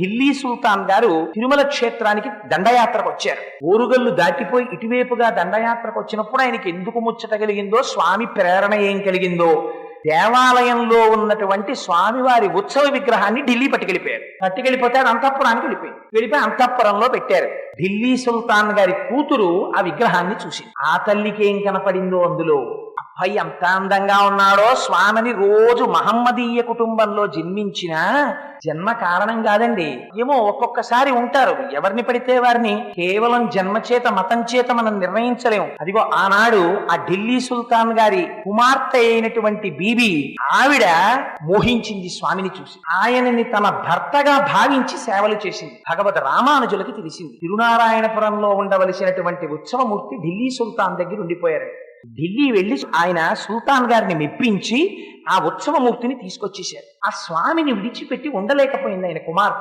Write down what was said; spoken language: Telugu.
ఢిల్లీ సుల్తాన్ గారు తిరుమల క్షేత్రానికి దండయాత్రకు వచ్చారు. ఓరుగల్లు దాటిపోయి ఇటువైపుగా దండయాత్రకు వచ్చినప్పుడు ఆయనకి ఎందుకు ముచ్చట కలిగిందో, స్వామి ప్రేరణ ఏం కలిగిందో, దేవాలయంలో ఉన్నటువంటి స్వామివారి ఉత్సవ విగ్రహాన్ని ఢిల్లీ పట్టుకెళ్ళిపోతే అది అంతఃపురానికి వెళ్ళిపోయి అంతఃపురంలో పెట్టారు. ఢిల్లీ సుల్తాన్ గారి కూతురు ఆ విగ్రహాన్ని చూసి ఆ తల్లికి ఏం కనపడిందో అందులో, అబ్బాయి ఎంత అందంగా ఉన్నాడో, స్వామిని రోజు మహమ్మదీయ కుటుంబంలో జన్మించిన జన్మ కారణం కాదండి. ఏమో ఒక్కొక్కసారి ఉంటారు, ఎవరిని పడితే వారిని కేవలం జన్మ చేత మతం చేత మనం నిర్ణయించలేము. అదిగో ఆనాడు ఆ ఢిల్లీ సుల్తాన్ గారి కుమార్తె అయినటువంటి బీబీ ఆవిడ మోహించింది స్వామిని చూసి. ఆయనని తన భర్తగా భావించి సేవలు చేసింది. భగవద్ రామానుజులకి తెలిసింది తిరునారాయణపురంలో ఉండవలసినటువంటి ఉత్సవమూర్తి ఢిల్లీ సుల్తాన్ దగ్గర ఉండిపోయారు. ఢిల్లీ వెళ్లి ఆయన సుల్తాన్ గారిని మెప్పించి ఆ ఉత్సవమూర్తిని తీసుకొచ్చేశారు. ఆ స్వామిని విడిచిపెట్టి ఉండలేకపోయింది ఆయన కుమార్తె.